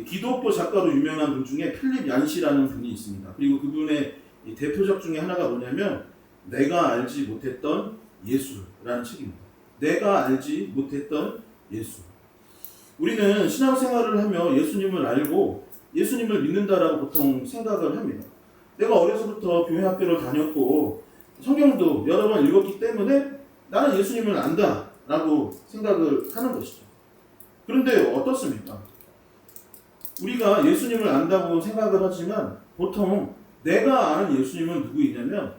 기독교 작가로 유명한 분 중에 필립 얀시라는 분이 있습니다. 그리고 그분의 대표작 중에 하나가 뭐냐면 내가 알지 못했던 예수라는 책입니다. 내가 알지 못했던 예수. 우리는 신앙생활을 하며 예수님을 알고 예수님을 믿는다라고 보통 생각을 합니다. 내가 어려서부터 교회 학교를 다녔고 성경도 여러 번 읽었기 때문에 나는 예수님을 안다라고 생각을 하는 것이죠. 그런데 어떻습니까? 우리가 예수님을 안다고 생각을 하지만 보통 내가 아는 예수님은 누구이냐면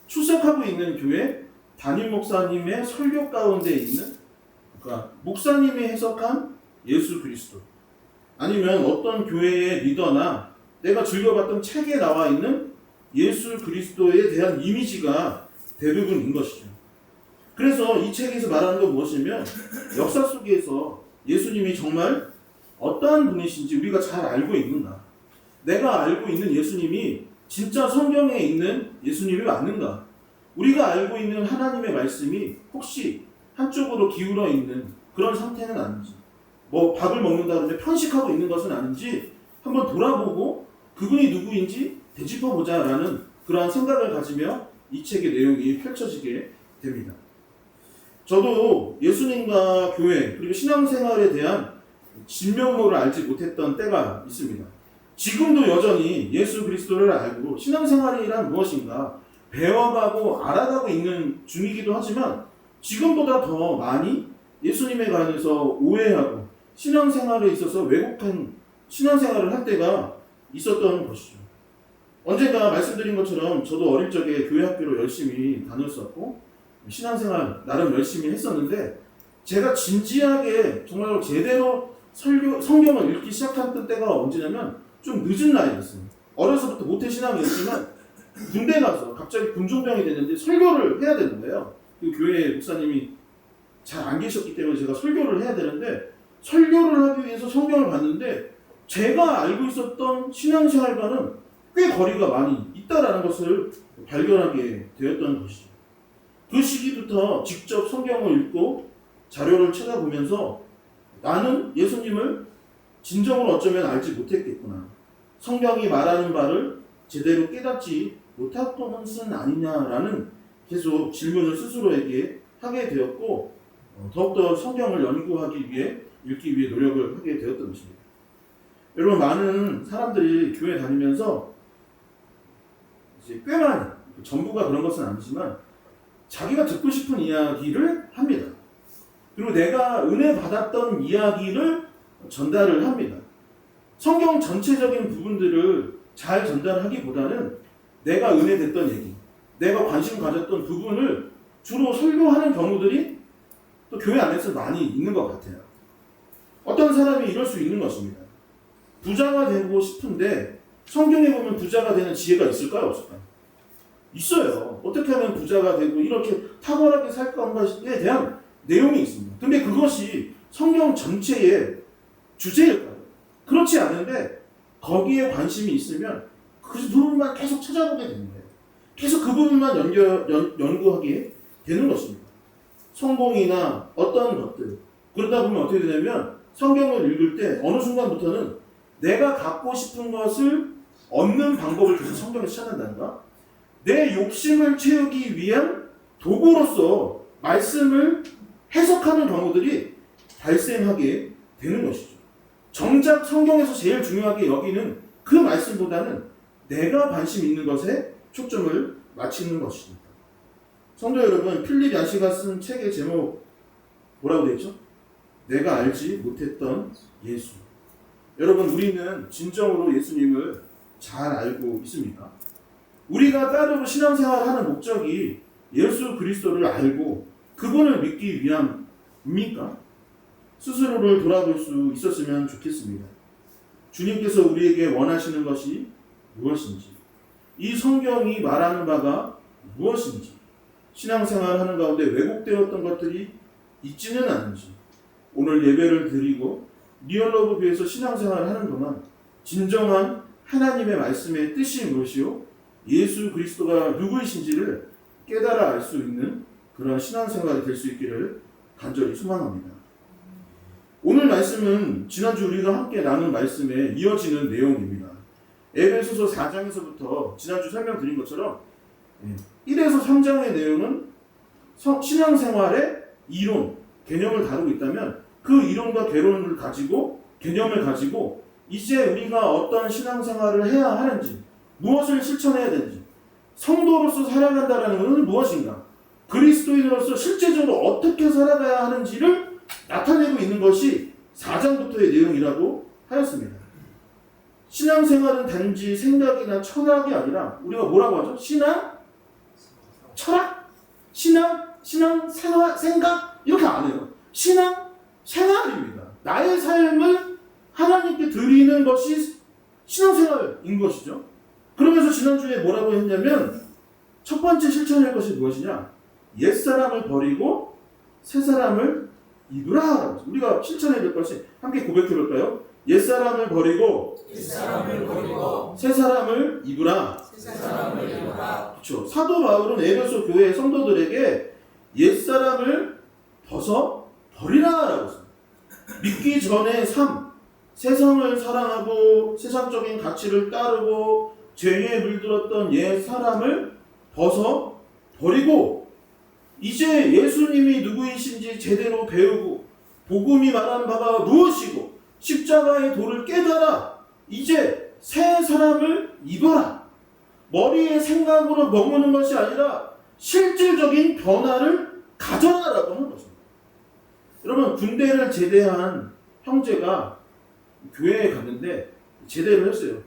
출석하고 있는 교회 담임 목사님의 설교 가운데 있는, 그러니까 목사님이 해석한 예수 그리스도, 아니면 어떤 교회의 리더나 내가 즐겨봤던 책에 나와 있는 예수 그리스도에 대한 이미지가 대부분인 것이죠. 그래서 이 책에서 말하는 건 무엇이냐면 역사 속에서 예수님이 정말 어떠한 분이신지 우리가 잘 알고 있는가, 내가 알고 있는 예수님이 진짜 성경에 있는 예수님이 맞는가, 우리가 알고 있는 하나님의 말씀이 혹시 한쪽으로 기울어 있는 그런 상태는 아닌지, 뭐 밥을 먹는다는데 편식하고 있는 것은 아닌지 한번 돌아보고 그분이 누구인지 되짚어보자라는 그러한 생각을 가지며 이 책의 내용이 펼쳐지게 됩니다. 저도 예수님과 교회 그리고 신앙생활에 대한 진면모를 알지 못했던 때가 있습니다. 지금도 여전히 예수 그리스도를 알고 신앙생활이란 무엇인가 배워가고 알아가고 있는 중이기도 하지만 지금보다 더 많이 예수님에 관해서 오해하고 신앙생활에 있어서 왜곡한 신앙생활을 할 때가 있었던 것이죠. 언젠가 말씀드린 것처럼 저도 어릴 적에 교회 학교로 열심히 다녔었고 신앙생활 나름 열심히 했었는데 제가 진지하게 정말 제대로 성경을 읽기 시작했던 때가 언제냐면 좀 늦은 나이였어요. 어려서부터 모태신앙이었지만 군대 가서 갑자기 군종병이 됐는데 설교를 해야 되는 거예요. 그 교회 목사님이 잘 안 계셨기 때문에 제가 설교를 해야 되는데 설교를 하기 위해서 성경을 봤는데 제가 알고 있었던 신앙생활과는 꽤 거리가 많이 있다라는 것을 발견하게 되었던 것이죠. 그 시기부터 직접 성경을 읽고 자료를 찾아보면서 나는 예수님을 진정으로 어쩌면 알지 못했겠구나, 성경이 말하는 바를 제대로 깨닫지 못했던 것은 아니냐라는 계속 질문을 스스로에게 하게 되었고 더욱더 성경을 연구하기 위해 읽기 위해 노력을 하게 되었던 것입니다. 여러분, 많은 사람들이 교회 다니면서 이제 꽤 많이, 전부가 그런 것은 아니지만 자기가 듣고 싶은 이야기를 합니다. 그리고 내가 은혜 받았던 이야기를 전달을 합니다. 성경 전체적인 부분들을 잘 전달하기보다는 내가 은혜 됐던 얘기, 내가 관심 가졌던 부분을 주로 설교하는 경우들이 또 교회 안에서 많이 있는 것 같아요. 어떤 사람이 이럴 수 있는 것입니다. 부자가 되고 싶은데 성경에 보면 부자가 되는 지혜가 있을까요? 없을까요? 있어요. 어떻게 하면 부자가 되고 이렇게 탁월하게 살 건가에 대한 내용이 있습니다. 근데 그것이 성경 전체의 주제일까요? 그렇지 않은데 거기에 관심이 있으면 그 부분만 계속 찾아보게 되는 거예요. 계속 그 부분만 연구하게 되는 것입니다. 성공이나 어떤 것들, 그러다 보면 어떻게 되냐면 성경을 읽을 때 어느 순간부터는 내가 갖고 싶은 것을 얻는 방법을 계속 성경에서 찾는다는가, 내 욕심을 채우기 위한 도구로서 말씀을 해석하는 경우들이 발생하게 되는 것이죠. 정작 성경에서 제일 중요하게 여기는 그 말씀보다는 내가 관심 있는 것에 초점을 맞추는 것입니다. 성도 여러분, 필립 얀시가 쓴 책의 제목 뭐라고 되어 있죠? 내가 알지 못했던 예수. 여러분, 우리는 진정으로 예수님을 잘 알고 있습니까? 우리가 따르고 신앙생활하는 목적이 예수 그리스도를 알고 그분을 믿기 위함입니까? 스스로를 돌아볼 수 있었으면 좋겠습니다. 주님께서 우리에게 원하시는 것이 무엇인지, 이 성경이 말하는 바가 무엇인지, 신앙생활하는 가운데 왜곡되었던 것들이 있지는 않은지, 오늘 예배를 드리고 리얼러브교회에서 신앙생활을 하는 동안 진정한 하나님의 말씀의 뜻이 무엇이요, 예수 그리스도가 누구이신지를 깨달아 알 수 있는 그런 신앙생활이 될 수 있기를 간절히 소망합니다. 오늘 말씀은 지난주 우리가 함께 나눈 말씀에 이어지는 내용입니다. 에베소서 4장에서부터 지난주 설명드린 것처럼 1에서 3장의 내용은 신앙생활의 이론, 개념을 다루고 있다면 그 이론과 개념을 가지고 이제 우리가 어떤 신앙생활을 해야 하는지, 무엇을 실천해야 되는지, 성도로서 살아간다는 것은 무엇인가, 그리스도인으로서 실제적으로 어떻게 살아가야 하는지를 나타내고 있는 것이 4장부터의 내용이라고 하였습니다. 신앙생활은 단지 생각이나 철학이 아니라 우리가 뭐라고 하죠? 신앙? 철학? 신앙, 생각? 이렇게 안 해요. 신앙, 생활입니다. 나의 삶을 하나님께 드리는 것이 신앙생활인 것이죠. 그러면서 지난주에 뭐라고 했냐면 첫 번째 실천할 것이 무엇이냐? 옛사람을 버리고 새사람을 입으라. 우리가 실천해야 될 것이 함께 고백해 볼까요? 옛사람을 버리고 새사람을 입으라. 그렇죠. 사도 바울은 에베소 교회 성도들에게 옛사람을 벗어 버리라라고 했습니다. 믿기 전의 삶, 세상을 사랑하고 세상적인 가치를 따르고 죄에 물들었던 옛 사람을 벗어 버리고 이제 예수님이 누구이신지 제대로 배우고 복음이 말한 바가 무엇이고 십자가의 도를 깨달아 이제 새 사람을 입어라. 머리의 생각으로 머무는 것이 아니라 실질적인 변화를 가져라라고 하는 것입니다. 여러분, 군대를 제대한 형제가 교회에 갔는데 제대를 했어요.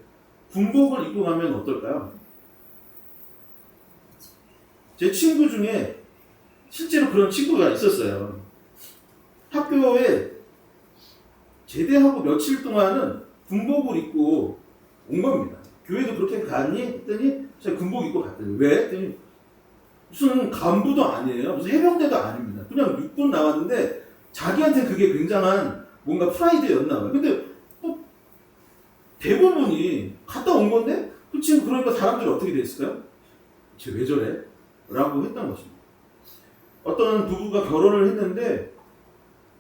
군복을 입고 가면 어떨까요? 제 친구 중에 실제로 그런 친구가 있었어요. 학교에 제대하고 며칠 동안은 군복을 입고 온 겁니다. 교회도 그렇게 가니? 했더니 제가 군복 입고 갔더니 왜? 했더니 무슨 간부도 아니에요. 무슨 해병대도 아닙니다. 그냥 육군 나왔는데 자기한테 그게 굉장한 뭔가 프라이드였나 봐요. 근데 대부분이 갔다 온 건데 그치? 그러니까 사람들이 어떻게 됐을까요? 쟤 왜 저래? 라고 했던 것입니다. 어떤 부부가 결혼을 했는데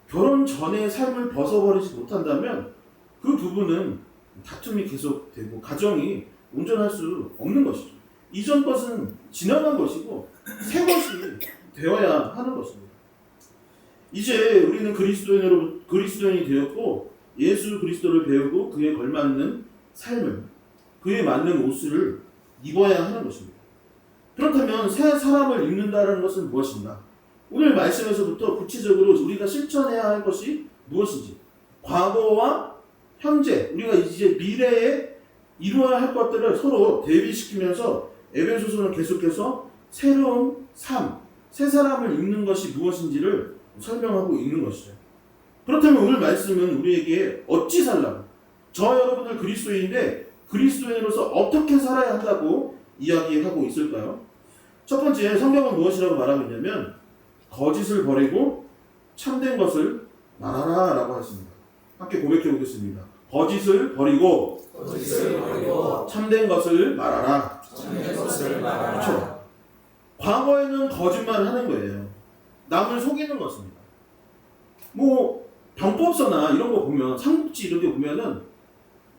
결혼 전에 삶을 벗어버리지 못한다면 그 부부는 다툼이 계속되고 가정이 온전할 수 없는 것이죠. 이전 것은 지나간 것이고 새 것이 되어야 하는 것입니다. 이제 우리는 그리스도인이 되었고 예수 그리스도를 배우고 그에 걸맞는 삶을, 그에 맞는 옷을 입어야 하는 것입니다. 그렇다면 새 사람을 입는다는 것은 무엇인가? 오늘 말씀에서부터 구체적으로 우리가 실천해야 할 것이 무엇인지, 과거와 현재, 우리가 이제 미래에 이루어야 할 것들을 서로 대비시키면서 에베소서는 계속해서 새로운 삶, 새 사람을 입는 것이 무엇인지를 설명하고 있는 것이죠. 그렇다면 오늘 말씀은 우리에게 어찌 살라고, 저 여러분들 그리스도인인데 그리스도인으로서 어떻게 살아야 한다고 이야기하고 있을까요? 첫 번째, 성경은 무엇이라고 말하고 있냐면 거짓을 버리고 참된 것을 말하라 라고 하십니다. 함께 고백해 보겠습니다. 거짓을 버리고 참된 것을 말하라. 그렇죠. 과거에는 거짓말을 하는 거예요. 남을 속이는 것입니다. 뭐 병법서나 이런 거 보면, 삼국지 이런 게 보면은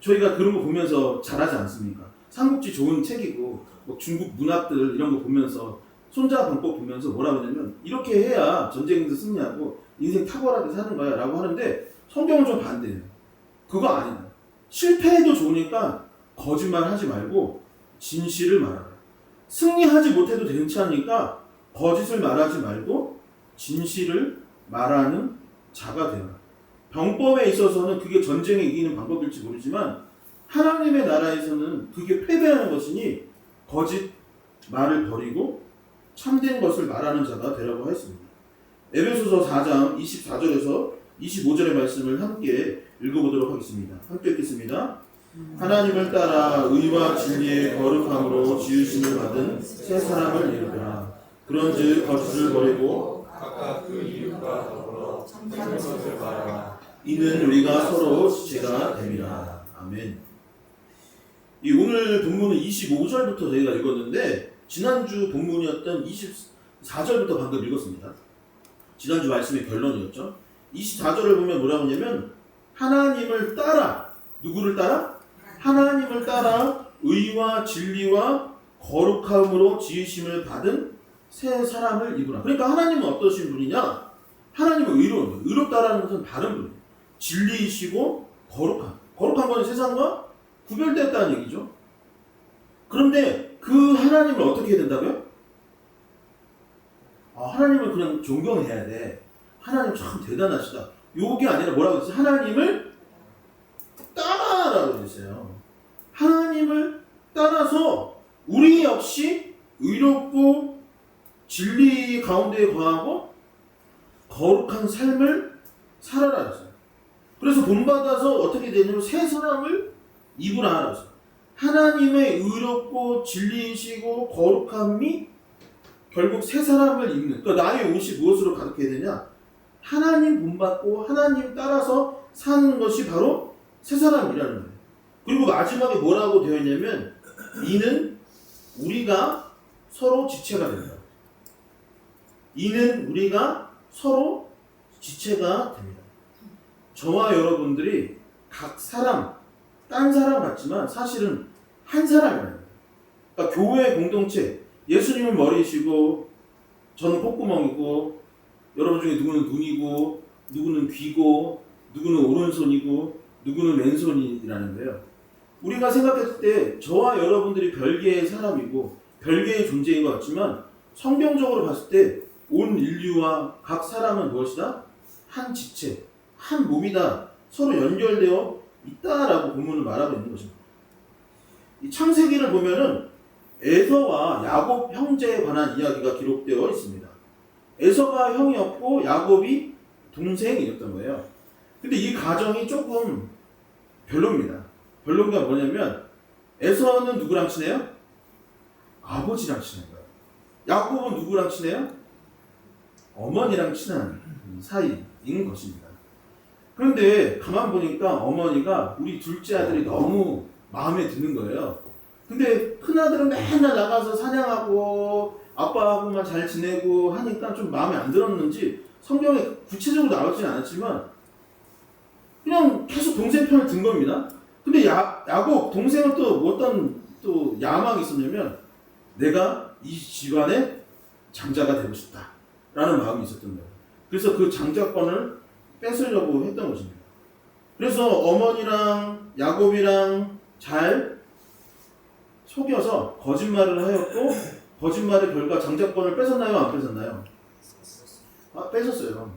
저희가 그런 거 보면서 잘하지 않습니까? 삼국지 좋은 책이고 뭐 중국 문학들 이런 거 보면서 손자 방법 보면서 뭐라고 하냐면 이렇게 해야 전쟁에서 승리하고 인생 탁월하게 사는 거야 라고 하는데 성경은 좀 반대예요. 그거 아니다. 실패해도 좋으니까 거짓말 하지 말고 진실을 말하라. 승리하지 못해도 괜찮으니까 거짓을 말하지 말고 진실을 말하는 자가 되어라. 병법에 있어서는 그게 전쟁에 이기는 방법일지 모르지만 하나님의 나라에서는 그게 패배하는 것이니 거짓 말을 버리고 참된 것을 말하는 자가 되라고 했습니다. 에베소서 4장 24절에서 25절의 말씀을 함께 읽어보도록 하겠습니다. 함께 읽겠습니다. 하나님을 따라 의와 진리의 거룩함으로 지으심을 받은 새 사람을 이루라. 그런즉 거짓을 버리고 각각 그 이웃과 더불어 참된 것을 말하라. 이는 우리가 서로 지체가 됨이라. 아멘. 이 오늘 본문은 25절부터 저희가 읽었는데 지난주 본문이었던 24절부터 방금 읽었습니다. 지난주 말씀의 결론이었죠. 24절을 보면 뭐라고 하냐면 하나님을 따라, 누구를 따라? 하나님을 따라 의와 진리와 거룩함으로 지으심을 받은 새 사람을 입으라. 그러니까 하나님은 어떠신 분이냐? 하나님은 의로운 거예요. 의롭다라는 것은 다른 분이에요. 진리이시고 거룩함. 거룩한 건 세상과 구별되었다는 얘기죠. 그런데 그 하나님을 어떻게 해야 된다고요? 하나님을 그냥 존경해야 돼. 하나님 참 대단하시다. 요게 아니라 뭐라고 했어요? 하나님을 따라라고 했어요. 하나님을 따라서 우리 역시 의롭고 진리 가운데 거하고 거룩한 삶을 살아라 했어요. 그래서 본받아서 어떻게 되냐면 새 사람을 입으라 했어요. 하나님의 의롭고 진리이시고 거룩함이 결국 새 사람을 입는, 그러니까 나의 옷이 무엇으로 가득해야 되냐? 하나님 본받고 하나님 따라서 사는 것이 바로 새 사람이라는 거예요. 그리고 마지막에 뭐라고 되어 있냐면 이는 우리가 서로 지체가 된다. 이는 우리가 서로 지체가 됩니다. 저와 여러분들이 각 사람, 딴 사람 같지만 사실은 한 사람이에요. 그러니까 교회 공동체, 예수님은 머리이시고 저는 콧구멍이고 여러분 중에 누구는 눈이고 누구는 귀고 누구는 오른손이고 누구는 왼손이라는 거예요. 우리가 생각했을 때 저와 여러분들이 별개의 사람이고 별개의 존재인 것 같지만 성경적으로 봤을 때 온 인류와 각 사람은 무엇이다? 한 지체, 한 몸이다. 서로 연결되어 있다라고 본문을 말하고 있는 것입니다. 이 창세기를 보면은 에서와 야곱 형제에 관한 이야기가 기록되어 있습니다. 에서가 형이었고 야곱이 동생이었던 거예요. 근데 이 가정이 조금 별로입니다. 별로인 게 뭐냐면 에서는 누구랑 친해요? 아버지랑 친한 거예요. 야곱은 누구랑 친해요? 어머니랑 친한 사이인 것입니다. 그런데 가만 보니까 어머니가 우리 둘째 아들이 너무 마음에 드는 거예요. 근데 큰아들은 맨날 나가서 사냥하고 아빠하고만 잘 지내고 하니까 좀 마음에 안 들었는지 성경에 구체적으로 나오지는 않았지만 그냥 계속 동생 편을 든 겁니다. 근데 야곱 동생은 또 어떤 또 야망이 있었냐면 내가 이 집안의 장자가 되고 싶다 라는 마음이 있었던 거예요. 그래서 그 장자권을 뺏으려고 했던 것입니다. 그래서 어머니랑 야곱이랑 잘 속여서 거짓말을 하였고 거짓말의 결과 장자권을 뺏었나요? 안 뺏었나요? 뺏었어요.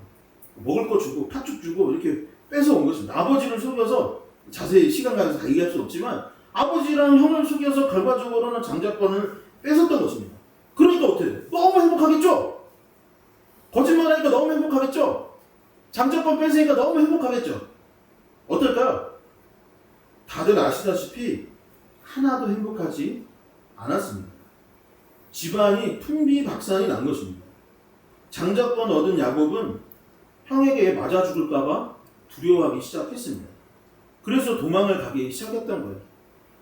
먹을 거 주고 팥죽 주고 이렇게 뺏어온 것입니다. 아버지를 속여서 자세히 시간 가서 다 얘기할 수 없지만 아버지랑 형을 속여서 결과적으로는 장자권을 뺏었던 것입니다. 그러니까 어떻게 돼요? 너무 행복하겠죠? 거짓말하니까 너무 행복하겠죠? 장자권 뺏으니까 너무 행복하겠죠? 어떨까요? 다들 아시다시피 하나도 행복하지 않았습니다. 집안이 풍비박산이 난 것입니다. 장자권 얻은 야곱은 형에게 맞아 죽을까봐 두려워하기 시작했습니다. 그래서 도망을 가기 시작했던 거예요.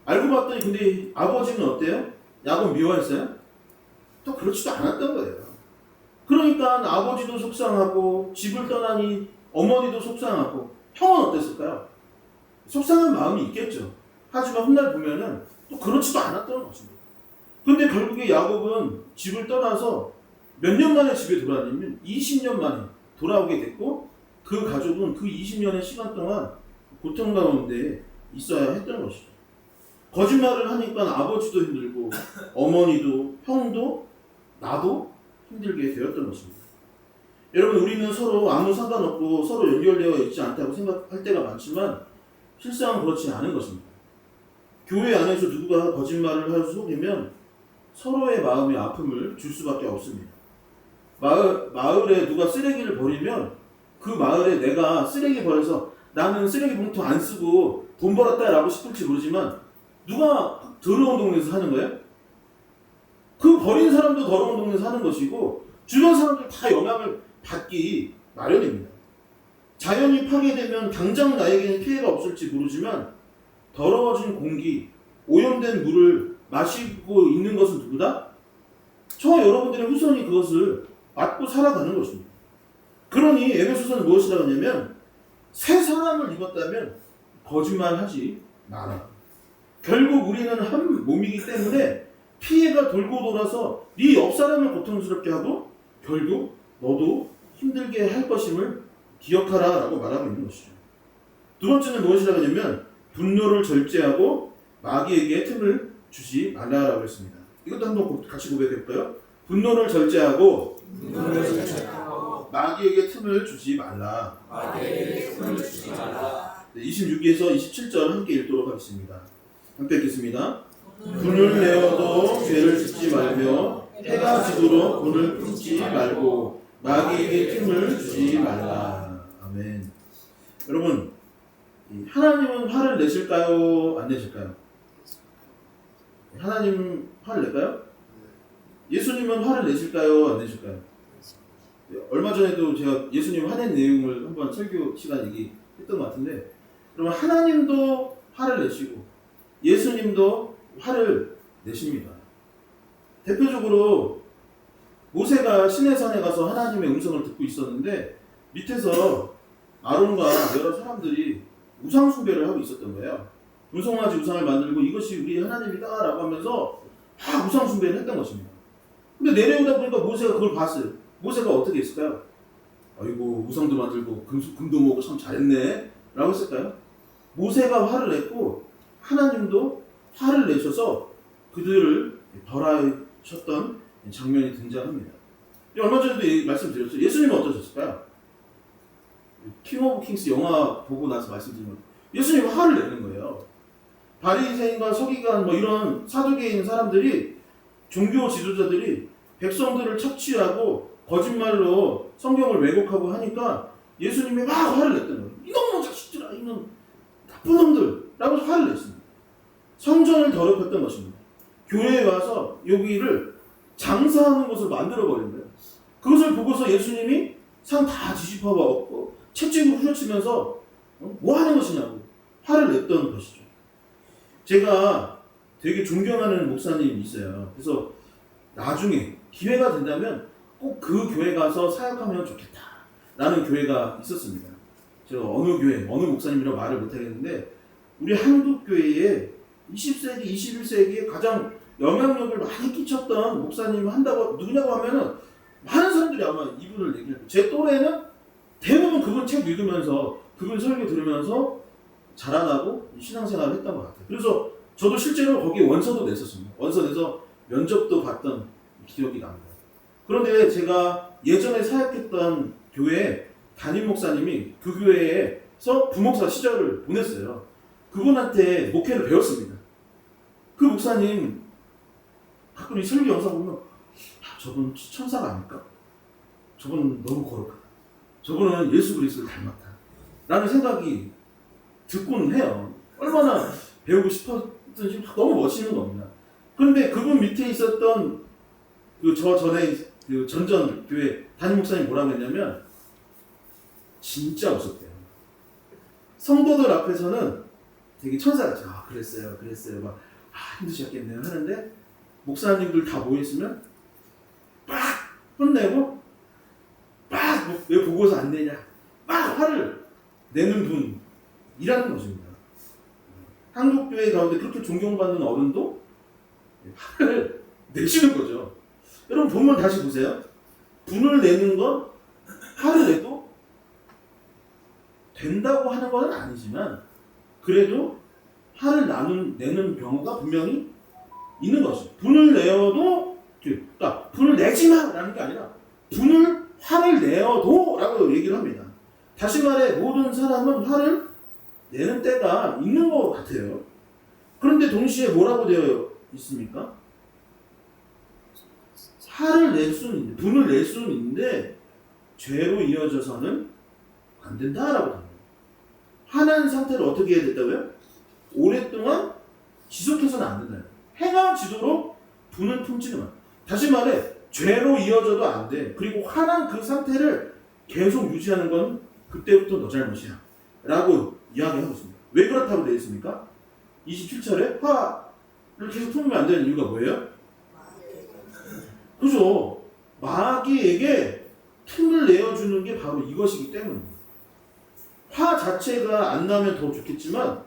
알고 봤더니 근데 아버지는 어때요? 야곱 미워했어요? 또 그렇지도 않았던 거예요. 그러니까 아버지도 속상하고 집을 떠나니 어머니도 속상하고 형은 어땠을까요? 속상한 마음이 있겠죠. 하지만 훗날 보면은 또 그렇지도 않았던 것입니다. 근데 결국에 야곱은 집을 떠나서 몇 년 만에 집에 돌아왔냐면 20년 만에 돌아오게 됐고 그 가족은 그 20년의 시간 동안 고통 가운데 있어야 했던 것이죠. 거짓말을 하니까 아버지도 힘들고 어머니도 형도 나도 힘들게 되었던 것입니다. 여러분 우리는 서로 아무 상관없고 서로 연결되어 있지 않다고 생각할 때가 많지만 실상은 그렇지 않은 것입니다. 교회 안에서 누구가 거짓말을 할 속이면 서로의 마음의 아픔을 줄 수밖에 없습니다. 마을에 누가 쓰레기를 버리면 그 마을에 내가 쓰레기 버려서 나는 쓰레기 봉투 안 쓰고 돈 벌었다라고 싶을지 모르지만 누가 더러운 동네에서 사는 거예요? 그 버린 사람도 더러운 동네에서 사는 것이고 주변 사람들 다 영향을 받기 마련입니다. 자연이 파괴되면 당장 나에게는 피해가 없을지 모르지만 더러워진 공기, 오염된 물을 마시고 있는 것은 누구다? 저와 여러분들의 후손이 그것을 맞고 살아가는 것입니다. 그러니 에베소서는 무엇이라고 하냐면 새 사람을 입었다면 거짓말하지 마라. 결국 우리는 한 몸이기 때문에 피해가 돌고 돌아서 네 옆 사람을 고통스럽게 하고 결국 너도 힘들게 할 것임을 기억하라 라고 말하고 있는 것이죠. 두 번째는 무엇이라고 하냐면 분노를 절제하고 마귀에게 틈을 주지 말라라고 했습니다. 이것도 한번 같이 고백해 볼까요? 분노를 절제하고 마귀에게 틈을 주지 말라. 26에서 27절 함께 읽도록 하겠습니다. 함께 읽겠습니다. 분을 내어도 죄를 짓지 말며 해가 지도록 본을 끊지 말고 마귀에게 틈을 주지 말라. 아멘. 여러분, 하나님은 화를 내실까요? 안 내실까요? 하나님 화를 낼까요? 예수님은 화를 내실까요? 안 내실까요? 얼마 전에도 제가 예수님 화낸 내용을 한번 설교 시간 얘기했던 것 같은데, 그러면 하나님도 화를 내시고 예수님도 화를 내십니다. 대표적으로 모세가 시내산에 가서 하나님의 음성을 듣고 있었는데 밑에서 아론과 여러 사람들이 우상 숭배를 하고 있었던 거예요. 금송아지 우상을 만들고 이것이 우리 하나님이다 라고 하면서 막 우상 숭배를 했던 것입니다. 근데 내려오다 보니까 모세가 그걸 봤어요. 모세가 어떻게 했을까요? 아이고 우상도 만들고 금도 모으고 참 잘했네 라고 했을까요? 모세가 화를 냈고 하나님도 화를 내셔서 그들을 벌하셨던 장면이 등장합니다. 얼마 전에도 말씀드렸죠. 예수님은 어떠셨을까요? 킹 오브 킹스 영화 보고 나서 말씀드린 것 예수님은 화를 내는 거예요. 바리새인과 서기관 이런 사두개인 사람들이 종교 지도자들이 백성들을 착취하고 거짓말로 성경을 왜곡하고 하니까 예수님이 막 화를 냈던 거예요. 이놈의 자식들아, 이놈 나쁜 놈들 라고 화를 냈습니다. 성전을 더럽혔던 것입니다. 교회에 와서 여기를 장사하는 것을 만들어버린 거예요. 그것을 보고서 예수님이 상 다 뒤집어봐 엎고 채찍으로 후려치면서 뭐 하는 것이냐고 화를 냈던 것이죠. 제가 되게 존경하는 목사님이 있어요. 그래서 나중에 기회가 된다면 꼭 그 교회 가서 사역하면 좋겠다 라는 교회가 있었습니다. 제가 어느 교회, 어느 목사님이라고 말을 못하겠는데 우리 한국 교회에 20세기, 21세기에 가장 영향력을 많이 끼쳤던 목사님 한다고 누구냐고 하면은 많은 사람들이 아마 이분을 얘기할 거예요. 제 또래는 대부분 그분 책 읽으면서 그분 설교 들으면서 자라나고 신앙생활을 했던 것 같아요. 그래서 저도 실제로 거기에 원서도 냈었습니다. 원서 내서 면접도 봤던 기억이 납니다. 그런데 제가 예전에 사역했던 교회에 담임 목사님이 그 교회에서 부목사 시절을 보냈어요. 그분한테 목회를 배웠습니다. 그 목사님 가끔 이 설교 영상 보면 저분 천사가 아닐까? 저분은 너무 거룩하다. 저분은 예수 그리스도를 닮았다. 라는 생각이 듣고는 해요. 얼마나 배우고 싶었든지 너무 멋있는 겁니다. 그런데 그분 밑에 있었던 저 전에 전전 교회 담임 목사님 뭐라고 했냐면 진짜 웃었대요. 성도들 앞에서는 되게 천사같이 그랬어요 막 힘드셨겠네요 하는데 목사님들 다 모여있으면 막 혼내고 막 왜 보고서 안 내냐 막 화를 내는 분이라는 것입니다. 한국 교회 가운데 그렇게 존경받는 어른도 화를 내시는 거죠. 여러분 본문 다시 보세요. 분을 내는 건 화를 내도 된다고 하는 건 아니지만 그래도 화를 내는 경우가 분명히 있는 것이죠. 분을 내어도 그러니까 분을 내지 마라는 게 아니라 화를 내어도 라고 얘기를 합니다. 다시 말해 모든 사람은 화를 내는 때가 있는 것 같아요. 그런데 동시에 뭐라고 되어 있습니까? 화를 낼 수는 있는데, 분을 낼 수는 있는데 죄로 이어져서는 안 된다라고 합니다. 화난 상태를 어떻게 해야 된다고요? 오랫동안 지속해서는 안 된다. 행함지도록 분을 품지는 마. 다시 말해 죄로 이어져도 안 돼. 그리고 화난 그 상태를 계속 유지하는 건 그때부터 너 잘못이야 라고 이야기하고 있습니다. 왜 그렇다고 되어 있습니까? 27절에 화를 계속 품으면 안 되는 이유가 뭐예요? 그죠? 마귀에게 틈을 내어주는 게 바로 이것이기 때문입니다. 화 자체가 안 나면 더 좋겠지만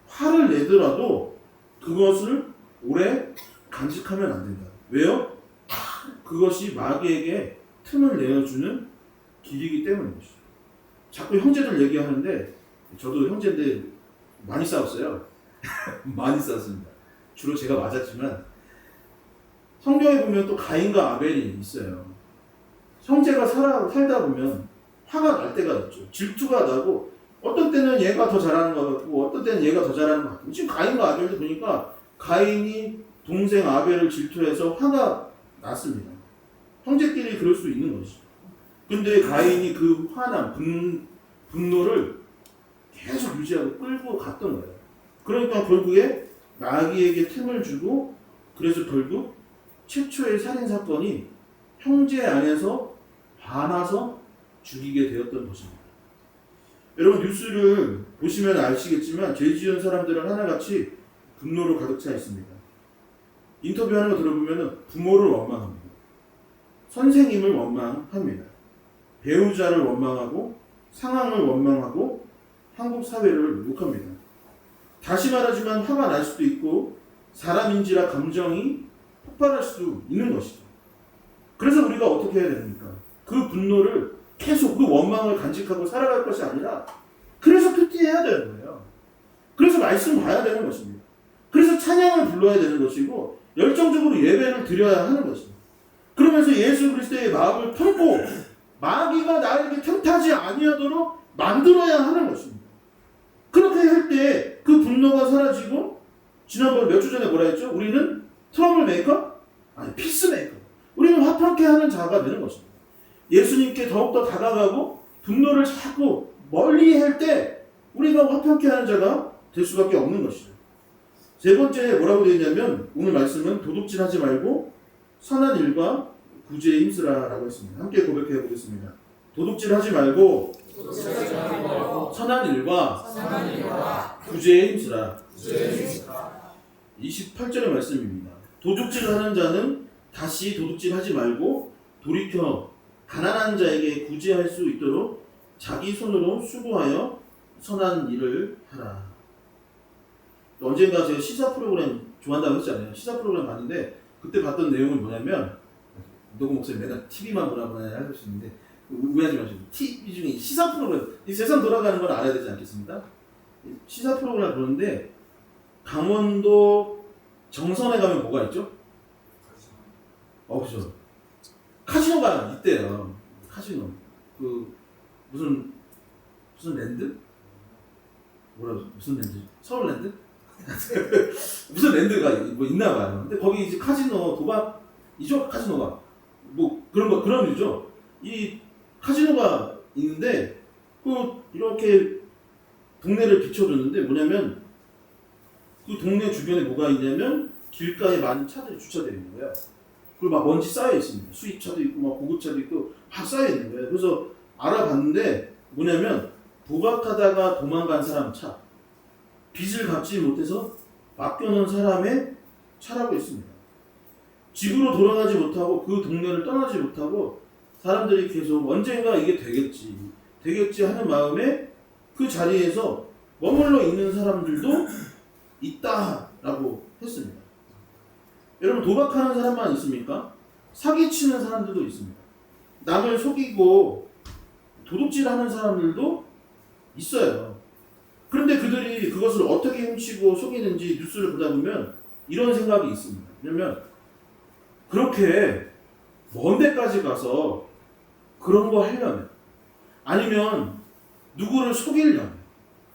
화를 내더라도 그것을 오래 간직하면 안 된다. 왜요? 그것이 마귀에게 틈을 내어주는 길이기 때문입니다. 자꾸 형제들 얘기하는데 저도 형제인데 많이 싸웠어요. 많이 싸웠습니다. 주로 제가 맞았지만 성경에 보면 또 가인과 아벨이 있어요. 형제가 살다 보면 화가 날 때가 있죠. 질투가 나고 어떤 때는 얘가 더 잘하는 것 같고 어떤 때는 얘가 더 잘하는 것 같고 지금 가인과 아벨도 보니까 가인이 동생 아벨을 질투해서 화가 났습니다. 형제끼리 그럴 수 있는 것이죠. 근데 가인이 그 화남, 분노를 계속 유지하고 끌고 갔던 거예요. 그러니까 결국에 마귀에게 틈을 주고 그래서 결국 최초의 살인사건이 형제 안에서 화나서 죽이게 되었던 것입니다. 여러분 뉴스를 보시면 아시겠지만 죄 지은 사람들은 하나같이 분노로 가득 차 있습니다. 인터뷰하는 거 들어보면 부모를 원망합니다. 선생님을 원망합니다. 배우자를 원망하고 상황을 원망하고 한국 사회를 욕합니다. 다시 말하지만 화가 날 수도 있고 사람인지라 감정이 폭발할 수도 있는 것이죠. 그래서 우리가 어떻게 해야 됩니까? 그 분노를 계속 그 원망을 간직하고 살아갈 것이 아니라 그래서 큐티해야 되는 거예요. 그래서 말씀 봐야 되는 것입니다. 그래서 찬양을 불러야 되는 것이고 열정적으로 예배를 드려야 하는 것입니다. 그러면서 예수 그리스도의 마음을 품고 마귀가 나에게 틈타지 아니하도록 만들어야 하는 것입니다. 그렇게 할 때 그 분노가 사라지고 지난번 몇 주 전에 뭐라 했죠? 우리는 트러블 메이커? 아니 피스메이커. 우리는 화평케 하는 자가 되는 것입니다. 예수님께 더욱더 다가가고 분노를 자꾸 멀리 할 때 우리가 화평케 하는 자가 될 수밖에 없는 것이죠. 세 번째 뭐라고 되어 있냐면 오늘 말씀은 도둑질하지 말고 선한 일과 구제에 힘쓰라라고 했습니다. 함께 고백해 보겠습니다. 도둑질하지 말고 선한 일과 구제에 힘쓰라. 28절의 말씀입니다. 도둑질하는 자는 다시 도둑질하지 말고 돌이켜 가난한 자에게 구제할 수 있도록 자기 손으로 수고하여 선한 일을 하라. 언젠가 제가 시사 프로그램 좋아한다고 했잖아요. 시사 프로그램 봤는데 그때 봤던 내용은 뭐냐면 노고 목사님 맨날 TV만 보라고 할 수 있는데 오해하지 마시고 TV 중에 시사 프로그램 이 세상 돌아가는 걸 알아야 되지 않겠습니까? 시사 프로그램 보는데 강원도 정선에 가면 뭐가 있죠? 그죠. 카지노가 있대요. 카지노. 그 무슨 랜드? 무슨 랜드? 서울랜드? 무슨 랜드가 뭐 있나 봐요. 근데 거기 이제 카지노 도박이죠? 카지노가 뭐 그런 일이죠. 이 카지노가 있는데 그 이렇게 동네를 비춰줬는데 뭐냐면 그 동네 주변에 뭐가 있냐면 길가에 많은 차들이 주차되어 있는 거예요. 그리고 막 먼지 쌓여 있습니다. 수입차도 있고 막 고급차도 있고 막 쌓여 있는 거예요. 그래서 알아봤는데 뭐냐면 도박하다가 도망간 사람 차, 빚을 갚지 못해서 맡겨놓은 사람의 차라고 있습니다. 집으로 돌아가지 못하고 그 동네를 떠나지 못하고 사람들이 계속 언젠가 이게 되겠지 하는 마음에 그 자리에서 머물러 있는 사람들도 있다라고 했습니다. 여러분 도박하는 사람만 있습니까? 사기치는 사람들도 있습니다. 남을 속이고 도둑질하는 사람들도 있어요. 그런데 그들이 그것을 어떻게 훔치고 속이는지 뉴스를 보다 보면 이런 생각이 있습니다. 왜냐면 그렇게 먼 데까지 가서 그런 거 하려면 아니면 누구를 속이려면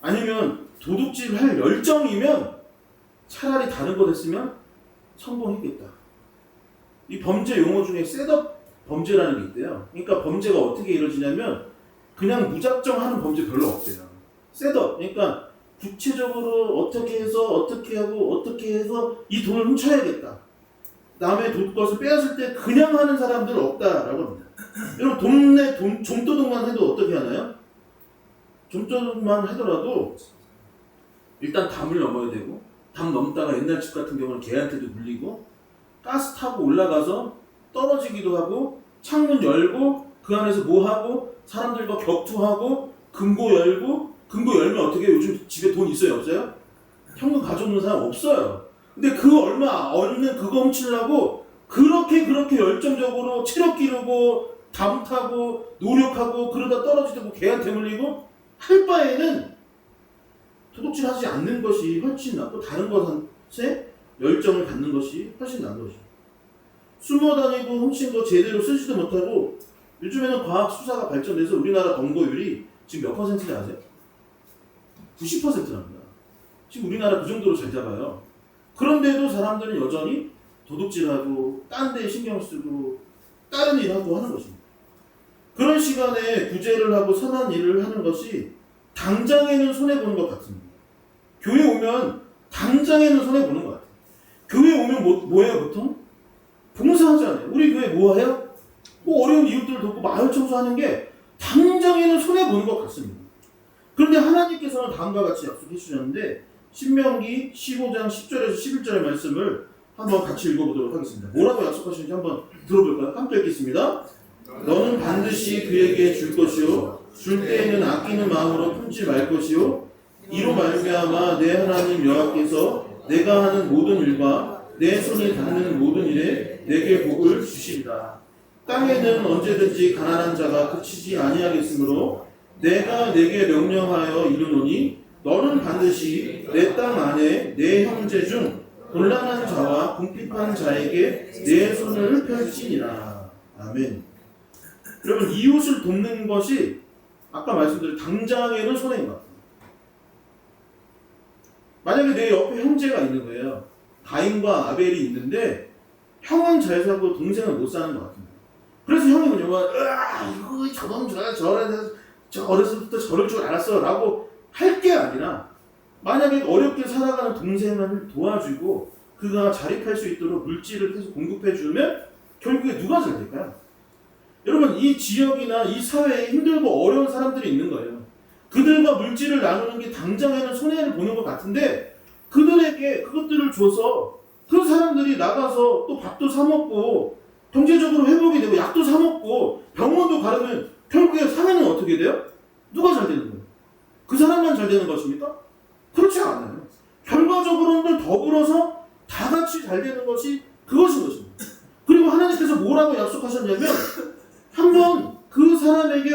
아니면 도둑질할 열정이면 차라리 다른 거 했으면 성공했겠다. 이 범죄 용어 중에 셋업 범죄라는 게 있대요. 그러니까 범죄가 어떻게 이루어지냐면 그냥 무작정 하는 범죄 별로 없대요. 셋업. 그러니까 구체적으로 어떻게 해서 이 돈을 훔쳐야겠다. 남의 것을 빼앗을 때 그냥 하는 사람들은 없다라고 합니다. 여러분 동네 좀도둑만 해도 어떻게 하나요? 좀도둑만 하더라도 일단 담을 넘어야 되고 담 넘다가 옛날 집 같은 경우는 개한테도 물리고 가스 타고 올라가서 떨어지기도 하고 창문 열고 그 안에서 뭐 하고 사람들과 격투하고 금고 열면 어떻게 해요? 요즘 집에 돈 있어요 없어요? 현금 가져오는 사람 없어요. 근데 그 얼마 없는 그거 훔치려고 그렇게 열정적으로 체력 기르고 담타고 노력하고 그러다 떨어지고 개한테 물리고 할 바에는 도둑질 하지 않는 것이 훨씬 낫고 다른 것에 열정을 갖는 것이 훨씬 나은 것이죠. 숨어 다니고 훔친 거 제대로 쓰지도 못하고 요즘에는 과학 수사가 발전돼서 우리나라 검거율이 지금 몇 퍼센트인지 아세요? 90%랍니다. 지금 우리나라 그 정도로 잘 잡아요. 그런데도 사람들은 여전히 도둑질하고 딴 데에 신경 쓰고 다른 일하고 하는 것입니다. 그런 시간에 구제를 하고 선한 일을 하는 것이 당장에는 손해보는 것 같습니다. 교회 오면 당장에는 손해보는 것 같아요. 교회 오면 뭐예요 보통? 봉사하잖아요. 우리 교회 뭐 해요? 뭐 어려운 이웃들을 돕고 마을 청소하는 게 당장에는 손해보는 것 같습니다. 그런데 하나님께서는 다음과 같이 약속해 주셨는데 신명기 15장 10절에서 11절의 말씀을 한번 같이 읽어보도록 하겠습니다. 뭐라고 약속하시는지 한번 들어볼까요? 함께 읽겠습니다. 너는 반드시 그에게 줄 것이요 줄 때에는 아끼는 마음으로 품지 말 것이요 이로 말미암아 내 하나님 여호와께서 내가 하는 모든 일과 내 손이 닿는 모든 일에 내게 복을 주시리라. 땅에는 언제든지 가난한 자가 그치지 아니하겠으므로 내가 내게 명령하여 이르노니 너는 반드시 내 땅 안에 내 형제 중 곤란한 자와 궁핍한 자에게 내 손을 펼치니라. 아멘. 여러분 이웃을 돕는 것이 아까 말씀드린 당장에는 손해인 것 같아요. 만약에 내 옆에 형제가 있는 거예요. 가인과 아벨이 있는데 형은 잘 살고 동생은 못 사는 것 같아요. 그래서 형이 뭐냐면 이거 저놈 저 어렸을 때부터 저럴 줄 알았어 라고 할 게 아니라 만약에 어렵게 살아가는 동생을 도와주고 그가 자립할 수 있도록 물질을 계속 공급해주면 결국에 누가 잘 될까요? 여러분 이 지역이나 이 사회에 힘들고 어려운 사람들이 있는 거예요. 그들과 물질을 나누는 게 당장에는 손해를 보는 것 같은데 그들에게 그것들을 줘서 그 사람들이 나가서 또 밥도 사 먹고 경제적으로 회복이 되고 약도 사 먹고 병원도 가려면 결국에 사회는 어떻게 돼요? 누가 잘 되는 거예요? 그 사람만 잘 되는 것입니까? 그렇지 않아요. 결과적으로는 더불어서 다 같이 잘 되는 것이 그것인 것입니다. 그리고 하나님께서 뭐라고 약속하셨냐면 한번 그 사람에게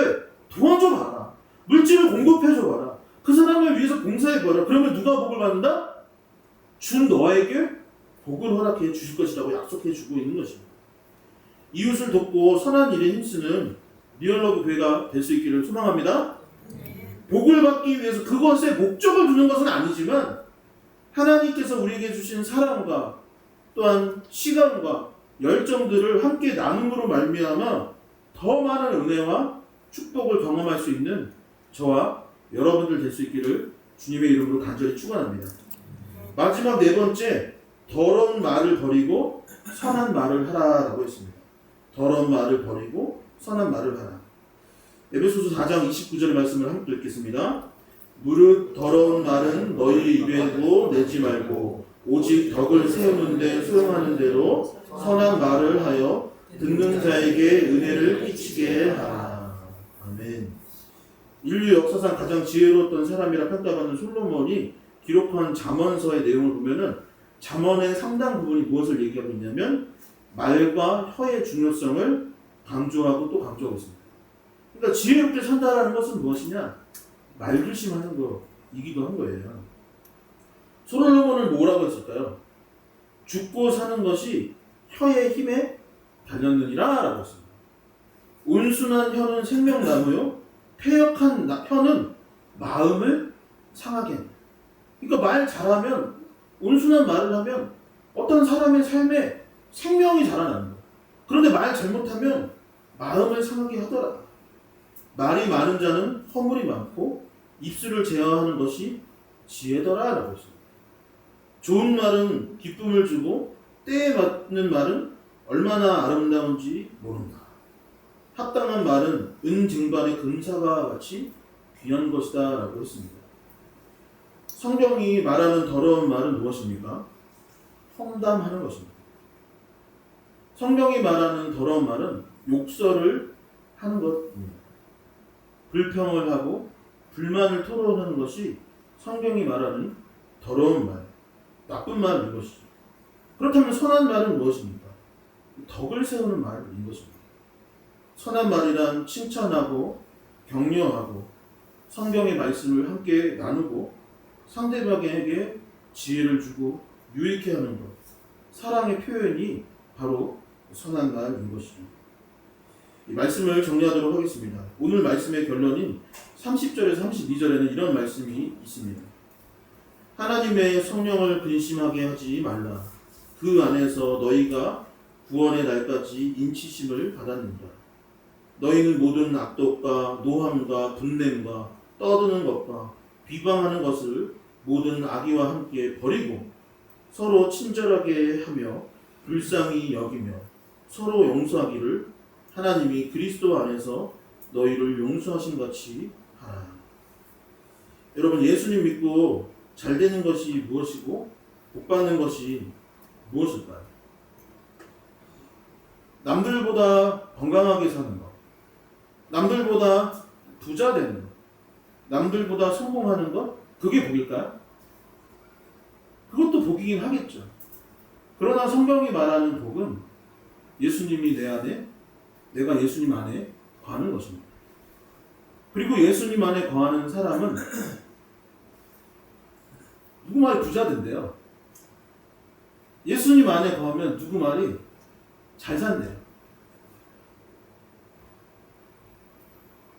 도와줘봐라. 물질을 공급해줘봐라. 그 사람을 위해서 봉사해봐라. 그러면 누가 복을 받는다? 준 너에게 복을 허락해 주실 것이라고 약속해 주고 있는 것입니다. 이웃을 돕고 선한 일에 힘쓰는 리얼러브 교회가 될 수 있기를 소망합니다. 복을 받기 위해서 그것에 목적을 두는 것은 아니지만 하나님께서 우리에게 주신 사랑과 또한 시간과 열정들을 함께 나눔으로 말미암아 더 많은 은혜와 축복을 경험할 수 있는 저와 여러분들 될 수 있기를 주님의 이름으로 간절히 축원합니다. 마지막 네 번째, 더러운 말을 버리고 선한 말을 하라라고 했습니다. 더러운 말을 버리고 선한 말을 하라. 에베소서 4장 29절의 말씀을 함께 읽겠습니다. 무릇 더러운 말은 너희 입에도 내지 말고 오직 덕을 세우는 데 소용하는 대로 선한 말을 하여 듣는 자에게 은혜를 끼치게 하라. 아멘. 인류 역사상 가장 지혜로웠던 사람이라 평가받는 솔로몬이 기록한 잠언서의 내용을 보면은 잠언의 상당 부분이 무엇을 얘기하고 있냐면 말과 혀의 중요성을 강조하고 또 강조하고 있습니다. 그러니까 지혜롭게 산다라는 것은 무엇이냐? 말조심하는 거이기도 한 거예요. 솔로몬은 뭐라고 했을까요? 죽고 사는 것이 혀의 힘에 달렸느니라 라고 했습니다. 온순한 혀는 생명나무요 패역한 혀는 마음을 상하게 합니다. 그러니까 말 잘하면 온순한 말을 하면 어떤 사람의 삶에 생명이 자라나는 거예요. 그런데 말 잘못하면 마음을 상하게 하더라. 말이 많은 자는 허물이 많고 입술을 제어하는 것이 지혜더라 라고 했습니다. 좋은 말은 기쁨을 주고 때에 맞는 말은 얼마나 아름다운지 모른다. 합당한 말은 은증반의 금사와 같이 귀한 것이다 라고 했습니다. 성경이 말하는 더러운 말은 무엇입니까? 험담하는 것입니다. 성경이 말하는 더러운 말은 욕설을 하는 것입니다. 불평을 하고 불만을 토로하는 것이 성경이 말하는 더러운 말, 나쁜 말인 것이죠. 그렇다면 선한 말은 무엇입니까? 덕을 세우는 말인 것입니다. 선한 말이란 칭찬하고 격려하고 성경의 말씀을 함께 나누고 상대방에게 지혜를 주고 유익해 하는 것, 사랑의 표현이 바로 선한 말인 것이죠. 이 말씀을 정리하도록 하겠습니다. 오늘 말씀의 결론인 30절에서 32절에는 이런 말씀이 있습니다. 하나님의 성령을 근심하게 하지 말라. 그 안에서 너희가 구원의 날까지 인치심을 받았느니라. 너희는 모든 악독과 노함과 분냄과 떠드는 것과 비방하는 것을 모든 악의와 함께 버리고 서로 친절하게 하며 불쌍히 여기며 서로 용서하기를 하나님이 그리스도 안에서 너희를 용서하신 같이 하라. 여러분, 예수님 믿고 잘 되는 것이 무엇이고 복 받는 것이 무엇일까요? 남들보다 건강하게 사는 것, 남들보다 부자 되는 것, 남들보다 성공하는 것, 그게 복일까요? 그것도 복이긴 하겠죠. 그러나 성경이 말하는 복은 예수님이 내 안에, 내가 예수님 안에 거하는 것입니다. 그리고 예수님 안에 거하는 사람은 누구 말이 부자 된대요. 예수님 안에 거하면 누구 말이 잘 산대요.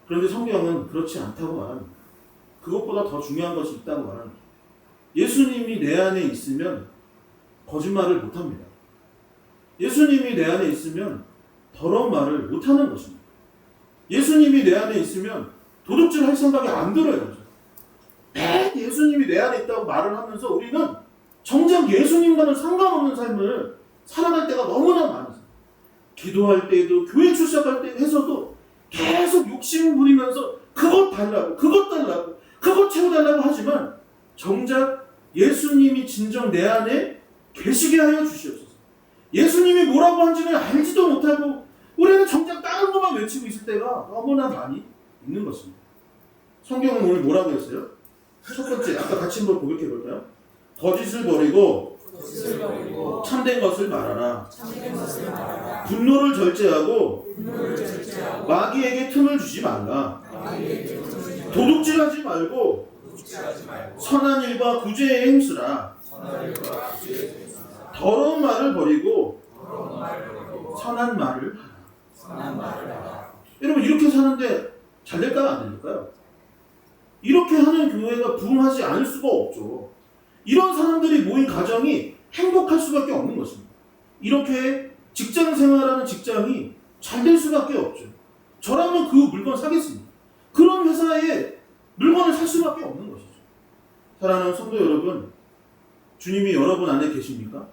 그런데 성경은 그렇지 않다고 말합니다. 그것보다 더 중요한 것이 있다고 말합니다. 예수님이 내 안에 있으면 거짓말을 못합니다. 예수님이 내 안에 있으면 더러운 말을 못하는 것입니다. 예수님이 내 안에 있으면 도둑질 할 생각이 안 들어요. 예수님이 내 안에 있다고 말을 하면서 우리는 정작 예수님과는 상관없는 삶을 살아갈 때가 너무나 많아요. 기도할 때에도 교회 출석할 때 해서도 계속 욕심 부리면서 그것 달라고 그것 채워달라고 하지만 정작 예수님이 진정 내 안에 계시게 하여 주시옵소서. 예수님이 뭐라고 한지는 알지도 못하고 우리는 정작 다른 것만 외치고 있을 때가 너무나 많이 있는 것입니다. 성경은 오늘 뭐라고 했어요? 첫 번째, 아까 같이 한번 고백해 볼까요? 거짓을 버리고 참된 것을 말하라. 분노를 절제하고 마귀에게 틈을 주지 말라. 도둑질하지 말고 선한 일과 구제에 힘쓰라. 더러운 말을 버리고 선한 말을 하라. 여러분, 이렇게 사는데 잘 될까요? 안 될까요? 이렇게 하는 교회가 부흥하지 않을 수가 없죠. 이런 사람들이 모인 가정이 행복할 수밖에 없는 것입니다. 이렇게 직장 생활하는 직장이 잘 될 수밖에 없죠. 저라면 그 물건 사겠습니다. 그런 회사에 물건을 살 수밖에 없는 것이죠. 사랑하는 성도 여러분, 주님이 여러분 안에 계십니까?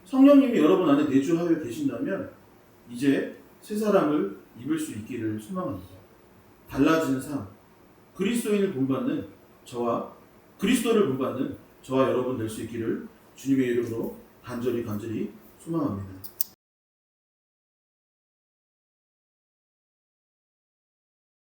성령님이 여러분 안에 내주하여 계신다면 이제 새 사람을 입을 수 있기를 소망합니다. 달라진 삶, 그리스도인을 본받는 그리스도를 본받는 저와 여러분 될 수 있기를 주님의 이름으로 간절히 소망합니다.